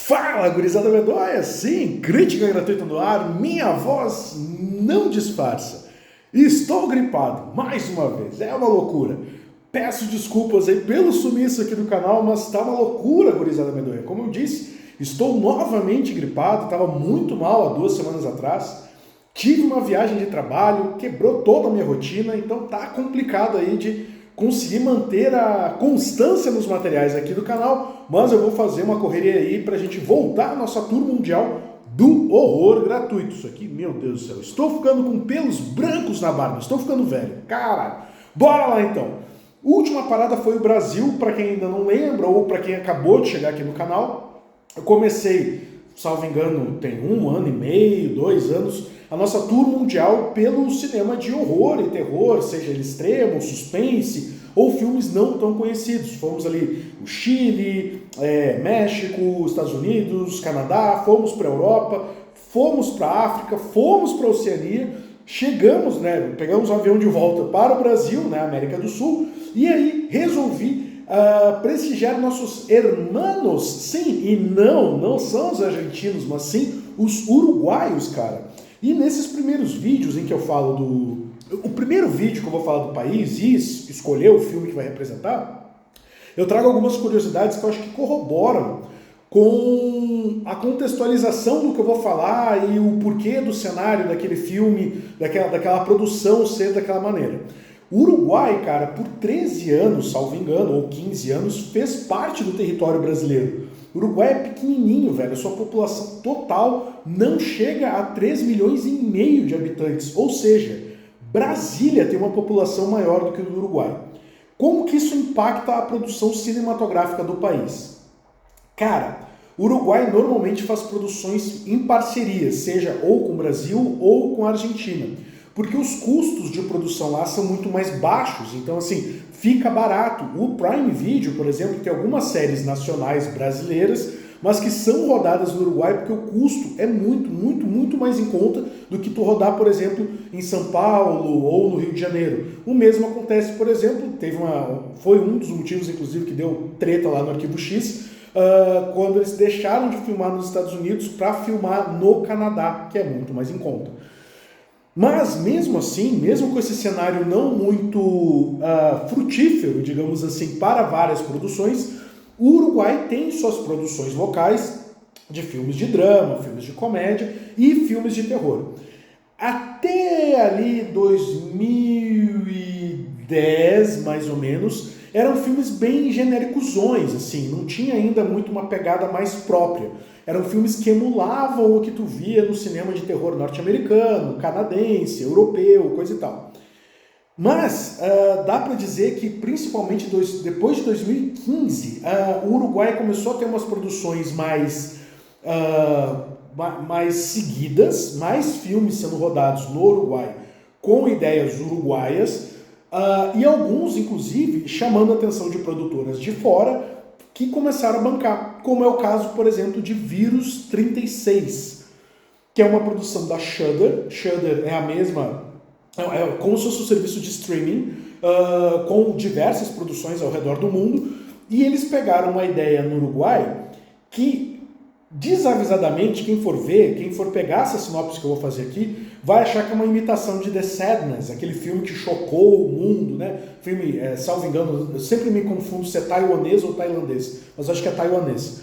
Fala, gurizada medonha! Sim, crítica gratuita no ar, minha voz não disfarça. Estou gripado, mais uma vez, é uma loucura. Peço desculpas aí pelo sumiço aqui do canal, mas tá uma loucura, gurizada medonha. Como eu disse, estou novamente gripado, estava muito mal há 2 semanas atrás. Tive uma viagem de trabalho, quebrou toda a minha rotina, então tá complicado aí de conseguir manter a constância nos materiais aqui do canal, mas eu vou fazer uma correria aí pra gente voltar à nossa tour mundial do horror gratuito. Isso aqui, meu Deus do céu, estou ficando com pelos brancos na barba, estou ficando velho, caralho. Bora lá então. Última parada foi o Brasil, para quem ainda não lembra ou para quem acabou de chegar aqui no canal. Eu comecei, salvo engano, tem 1 ano e meio, 2 anos, a nossa tour mundial pelo cinema de horror e terror, seja ele extremo, suspense ou filmes não tão conhecidos. Fomos ali o Chile, México, Estados Unidos, Canadá, fomos para a Europa, fomos para a África, fomos para a Oceania, chegamos, pegamos um avião de volta para o Brasil, América do Sul, e aí resolvi prestigiar nossos hermanos, sim, e não são os argentinos, mas sim os uruguaios, cara. E nesses primeiros vídeos em que eu falo o primeiro vídeo que eu vou falar do país e escolher o filme que vai representar, eu trago algumas curiosidades que eu acho que corroboram com a contextualização do que eu vou falar e o porquê do cenário daquele filme, daquela produção ser daquela maneira. O Uruguai, cara, por 13 anos, salvo engano, ou 15 anos, fez parte do território brasileiro. O Uruguai é pequenininho, velho, a sua população total não chega a 3,5 milhões de habitantes, ou seja, Brasília tem uma população maior do que o do Uruguai. Como que isso impacta a produção cinematográfica do país? Cara, o Uruguai normalmente faz produções em parceria, seja ou com o Brasil ou com a Argentina, porque os custos de produção lá são muito mais baixos, então assim, fica barato. O Prime Video, por exemplo, tem algumas séries nacionais brasileiras, mas que são rodadas no Uruguai porque o custo é muito mais em conta do que tu rodar, por exemplo, em São Paulo ou no Rio de Janeiro. O mesmo acontece, por exemplo, foi um dos motivos, inclusive, que deu treta lá no Arquivo X, quando eles deixaram de filmar nos Estados Unidos para filmar no Canadá, que é muito mais em conta. Mas mesmo assim, mesmo com esse cenário não muito frutífero, digamos assim, para várias produções, o Uruguai tem suas produções locais de filmes de drama, filmes de comédia e filmes de terror. Até ali 2010, mais ou menos, eram filmes bem genéricosões, assim, não tinha ainda muito uma pegada mais própria. Eram filmes que emulavam o que tu via no cinema de terror norte-americano, canadense, europeu, coisa e tal. Mas dá para dizer que, principalmente depois de 2015, o Uruguai começou a ter umas produções mais seguidas, mais filmes sendo rodados no Uruguai com ideias uruguaias, e alguns, inclusive, chamando a atenção de produtoras de fora, que começaram a bancar, como é o caso, por exemplo, de Vírus 36, que é uma produção da Shudder. Shudder é a mesma, como se fosse um serviço de streaming, com diversas produções ao redor do mundo, e eles pegaram uma ideia no Uruguai que, desavisadamente, quem for ver, quem for pegar essa sinopse que eu vou fazer aqui, vai achar que é uma imitação de The Sadness, aquele filme que chocou o mundo, Filme, salvo engano, eu sempre me confundo se é taiwanês ou tailandês, mas acho que é taiwanês.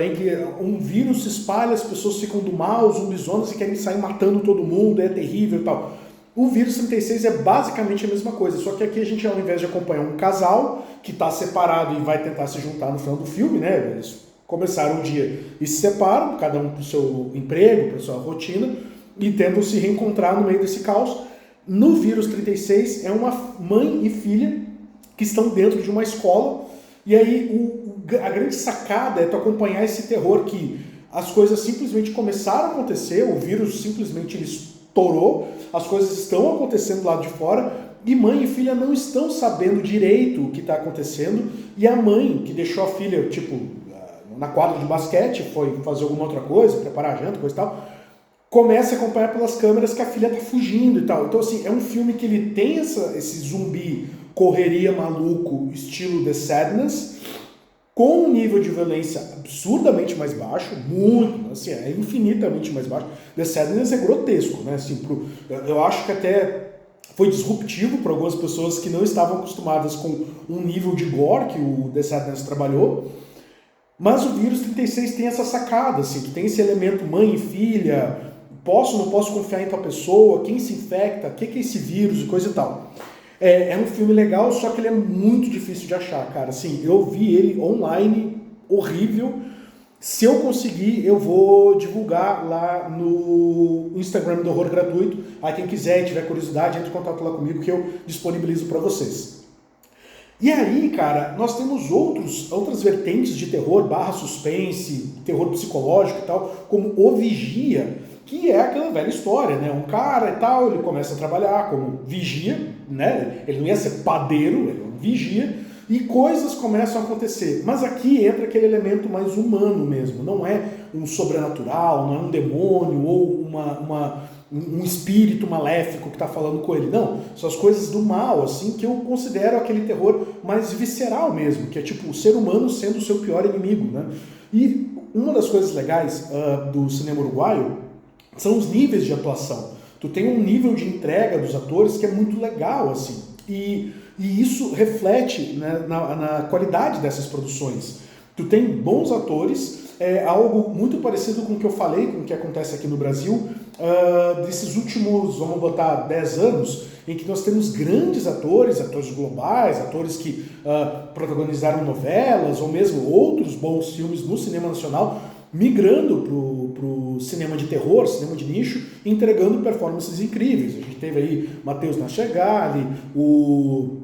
Em que um vírus se espalha, as pessoas ficam do mal, zumbizonas e querem sair matando todo mundo, é terrível e tal. O Vírus 36 é basicamente a mesma coisa, só que aqui a gente, ao invés de acompanhar um casal que está separado e vai tentar se juntar no final do filme, eles começaram o dia e se separam, cada um para o seu emprego, para a sua rotina, e tentam se reencontrar no meio desse caos. No Vírus 36 é uma mãe e filha que estão dentro de uma escola, e aí a grande sacada é tu acompanhar esse terror que as coisas simplesmente começaram a acontecer, o vírus simplesmente ele estourou, as coisas estão acontecendo lá de fora, e mãe e filha não estão sabendo direito o que está acontecendo, e a mãe que deixou a filha, na quadra de basquete, foi fazer alguma outra coisa, preparar a janta, coisa e tal, começa a acompanhar pelas câmeras que a filha tá fugindo e tal. Então, assim, é um filme que ele tem esse zumbi correria maluco, estilo The Sadness, com um nível de violência absurdamente mais baixo, muito, assim, é infinitamente mais baixo. The Sadness é grotesco, né? Assim, eu acho que até foi disruptivo para algumas pessoas que não estavam acostumadas com um nível de gore que o The Sadness trabalhou. Mas o Vírus 36 tem essa sacada, assim, tu tem esse elemento mãe e filha, posso ou não posso confiar em tua pessoa, quem se infecta, o que é esse vírus e coisa e tal. É um filme legal, só que ele é muito difícil de achar, cara. Assim, eu vi ele online, horrível. Se eu conseguir, eu vou divulgar lá no Instagram do Horror Gratuito. Aí quem quiser e tiver curiosidade, entre em contato lá comigo que eu disponibilizo para vocês. E aí, cara, nós temos outras vertentes de terror, barra suspense, terror psicológico e tal, como O Vigia, que é aquela velha história, né? Um cara e tal, ele começa a trabalhar como vigia, né? Ele não ia ser padeiro, ele é um vigia, e coisas começam a acontecer. Mas aqui entra aquele elemento mais humano mesmo, não é um sobrenatural, não é um demônio ou um espírito maléfico que está falando com ele. Não, são as coisas do mal, assim, que eu considero aquele terror mais visceral mesmo, que é tipo o ser humano sendo o seu pior inimigo, né? E uma das coisas legais do cinema uruguaio são os níveis de atuação. Tu tem um nível de entrega dos atores que é muito legal, assim, e isso reflete, né, na qualidade dessas produções. Tu tem bons atores, algo muito parecido com o que eu falei, com o que acontece aqui no Brasil, desses últimos, vamos botar, 10 anos, em que nós temos grandes atores globais, atores que protagonizaram novelas, ou mesmo outros bons filmes no cinema nacional, migrando pro cinema de terror, cinema de nicho, entregando performances incríveis. A gente teve aí Matheus Nachegali, o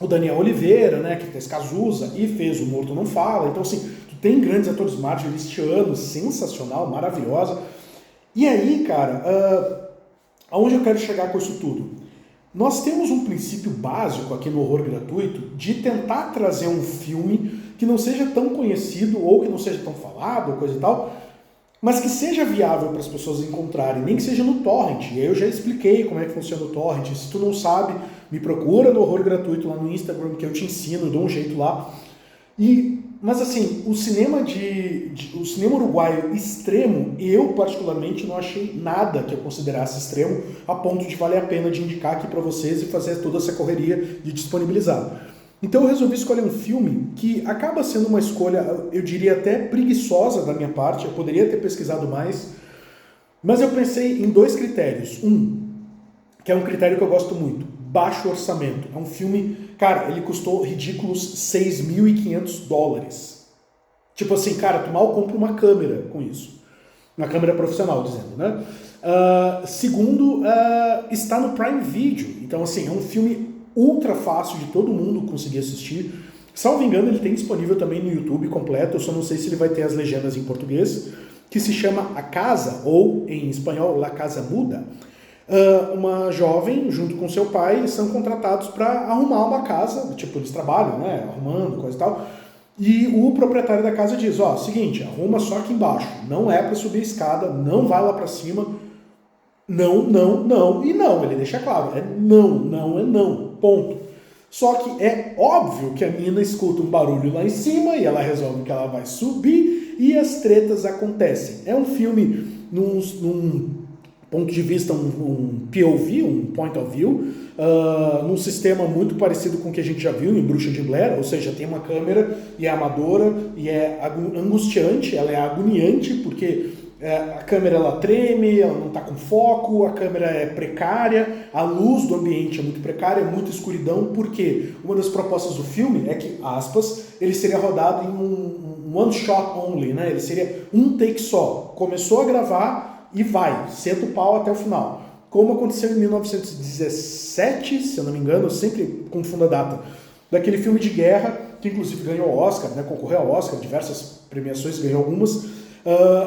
Daniel Oliveira, né, que fez Cazuza e fez O Morto Não Fala. Então, assim, tu tem grandes atores, Marjorie Listiano, sensacional, maravilhosa. E aí, cara, aonde eu quero chegar com isso tudo? Nós temos um princípio básico aqui no Horror Gratuito de tentar trazer um filme que não seja tão conhecido ou que não seja tão falado, ou coisa e tal, mas que seja viável para as pessoas encontrarem, nem que seja no torrent. E aí eu já expliquei como é que funciona o torrent. Se tu não sabe, me procura no Horror Gratuito lá no Instagram, que eu te ensino, eu dou um jeito lá. Mas assim, o cinema uruguaio extremo, eu particularmente não achei nada que eu considerasse extremo, a ponto de valer a pena de indicar aqui para vocês e fazer toda essa correria de disponibilizar. Então eu resolvi escolher um filme que acaba sendo uma escolha, eu diria até preguiçosa da minha parte, eu poderia ter pesquisado mais, mas eu pensei em 2 critérios. Que é um critério que eu gosto muito, baixo orçamento. É um filme, cara, ele custou ridículos $6.500. Tipo assim, cara, tu mal compra uma câmera com isso. Uma câmera profissional, dizendo, né? Segundo, está no Prime Video. Então, assim, é um filme ultra fácil de todo mundo conseguir assistir. Salvo engano, ele tem disponível também no YouTube completo, eu só não sei se ele vai ter as legendas em português, que se chama A Casa, ou em espanhol, La Casa Muda. Uma jovem, junto com seu pai, são contratados para arrumar uma casa, tipo, eles trabalham, né, arrumando, coisa e tal, e o proprietário da casa diz, seguinte, arruma só aqui embaixo, não é para subir a escada, não vai lá para cima, não, e não, ele deixa claro, não, ponto. Só que é óbvio que a menina escuta um barulho lá em cima e ela resolve que ela vai subir e as tretas acontecem. É um filme num ponto de vista, um POV, um point of view, num sistema muito parecido com o que a gente já viu em Bruxa de Blair, ou seja, tem uma câmera e é amadora e é angustiante, ela é agoniante, porque a câmera ela treme, ela não está com foco, a câmera é precária, a luz do ambiente é muito precária, é muita escuridão, porque uma das propostas do filme é que, aspas, ele seria rodado em um one shot only, né? Ele seria um take só. Começou a gravar e vai, senta o pau até o final. Como aconteceu em 1917, se eu não me engano, eu sempre confundo a data, daquele filme de guerra, que inclusive ganhou o Oscar, né? Concorreu ao Oscar, diversas premiações, ganhou algumas,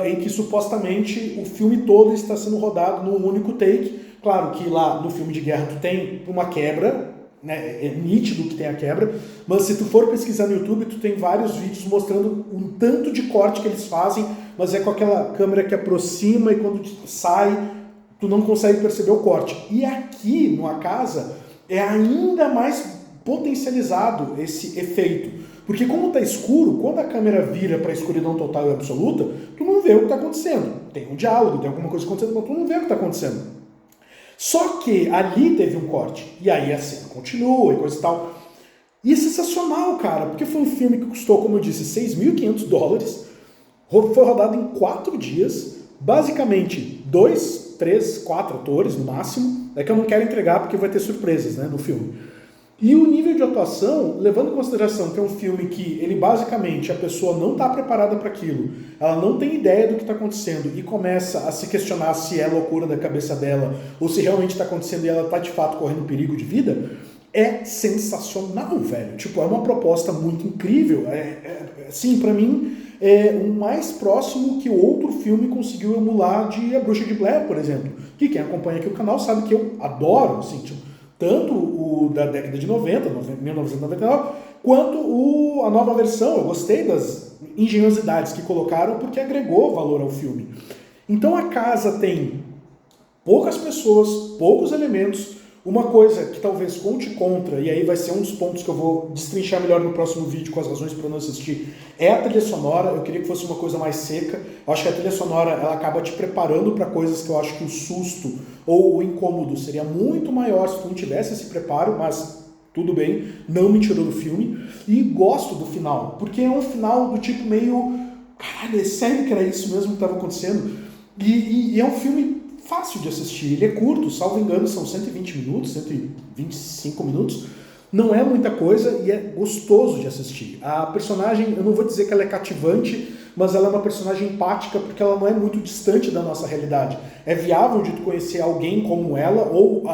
em que supostamente o filme todo está sendo rodado num único take. Claro que lá no filme de guerra tu tem uma quebra, né, é nítido que tem a quebra, mas se tu for pesquisar no YouTube, tu tem vários vídeos mostrando um tanto de corte que eles fazem, mas é com aquela câmera que aproxima e quando sai, tu não consegue perceber o corte. E aqui, no A Casa, é ainda mais potencializado esse efeito, Porque como tá escuro, quando a câmera vira para a escuridão total e absoluta, tu não vê o que está acontecendo. Tem um diálogo, tem alguma coisa acontecendo, mas tu não vê o que está acontecendo. Só que ali teve um corte, e aí a cena continua e coisa e tal. E é sensacional, cara, porque foi um filme que custou, como eu disse, $6.500, foi rodado em 4 dias, basicamente 2, 3, 4 atores no máximo, é que eu não quero entregar porque vai ter surpresas, né, no filme. E o nível de atuação, levando em consideração que é um filme que ele basicamente, a pessoa não está preparada para aquilo, ela não tem ideia do que está acontecendo e começa a se questionar se é loucura da cabeça dela ou se realmente está acontecendo e ela está de fato correndo perigo de vida, é sensacional, velho. Tipo, é uma proposta muito incrível. Assim, para mim, é o mais próximo que outro filme conseguiu emular de A Bruxa de Blair, por exemplo. Que quem acompanha aqui o canal sabe que eu adoro, assim, tipo, tanto o da década de 90, 1999, quanto a nova versão. Eu gostei das engenhosidades que colocaram porque agregou valor ao filme. Então a casa tem poucas pessoas, poucos elementos, uma coisa que talvez conte contra, e aí vai ser um dos pontos que eu vou destrinchar melhor no próximo vídeo com as razões para não assistir, é a trilha sonora. Eu queria que fosse uma coisa mais seca. Eu acho que a trilha sonora ela acaba te preparando para coisas que eu acho que o susto ou o incômodo seria muito maior se tu não tivesse esse preparo, mas tudo bem, não me tirou do filme. E gosto do final, porque é um final do tipo meio... Caralho, é sério que era isso mesmo que estava acontecendo? E é um filme fácil de assistir, ele é curto, salvo engano são 120 minutos, 125 minutos, não é muita coisa e é gostoso de assistir. A personagem, eu não vou dizer que ela é cativante, mas ela é uma personagem empática porque ela não é muito distante da nossa realidade. É viável de tu conhecer alguém como ela ou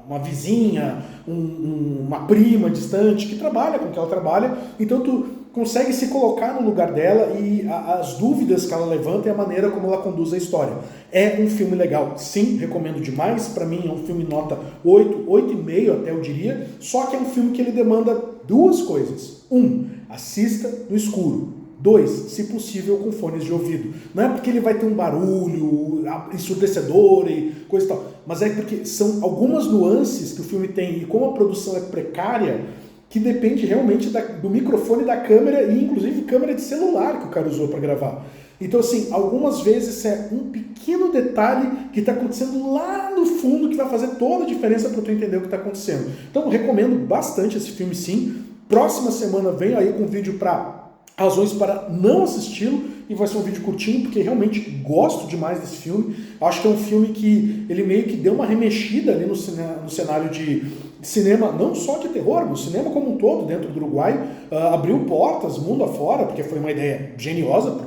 uma vizinha, uma prima distante que trabalha com o que ela trabalha, então tu consegue se colocar no lugar dela e as dúvidas que ela levanta e a maneira como ela conduz a história. É um filme legal, sim, recomendo demais. Para mim é um filme nota 8, 8,5 até eu diria, só que é um filme que ele demanda duas coisas. 1, assista no escuro. 2, se possível com fones de ouvido. Não é porque ele vai ter um barulho ensurdecedor e coisa e tal, mas é porque são algumas nuances que o filme tem e como a produção é precária, que depende realmente do microfone da câmera e inclusive câmera de celular que o cara usou para gravar. Então assim, algumas vezes é um pequeno detalhe que está acontecendo lá no fundo que vai fazer toda a diferença para tu entender o que está acontecendo. Então recomendo bastante esse filme sim. Próxima semana venho aí com um vídeo para razões para não assisti-lo e vai ser um vídeo curtinho porque realmente gosto demais desse filme. Acho que é um filme que ele meio que deu uma remexida ali no cenário de cinema, não só de terror, no cinema como um todo dentro do Uruguai, abriu portas mundo afora, porque foi uma ideia geniosa, por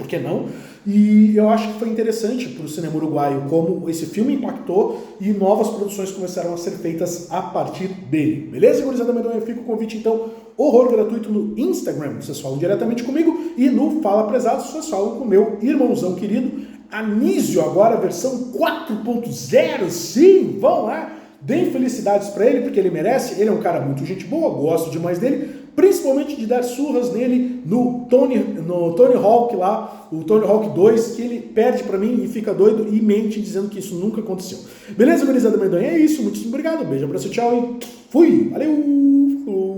que não? E eu acho que foi interessante para o cinema uruguaio como esse filme impactou e novas produções começaram a ser feitas a partir dele. Beleza, gurizada? Fica o convite então, horror gratuito no Instagram, vocês falam diretamente comigo, e no Fala Prezados, vocês falam com o meu irmãozão querido, Anísio, agora versão 4.0, sim, vão lá! Deem felicidades para ele, porque ele merece, ele é um cara muito gente boa, gosto demais dele, principalmente de dar surras nele no Tony Hawk lá, o Tony Hawk 2, que ele perde para mim e fica doido e mente dizendo que isso nunca aconteceu. Beleza, gurizada medonha? É isso, muito obrigado, beijo, abraço, tchau e fui, valeu!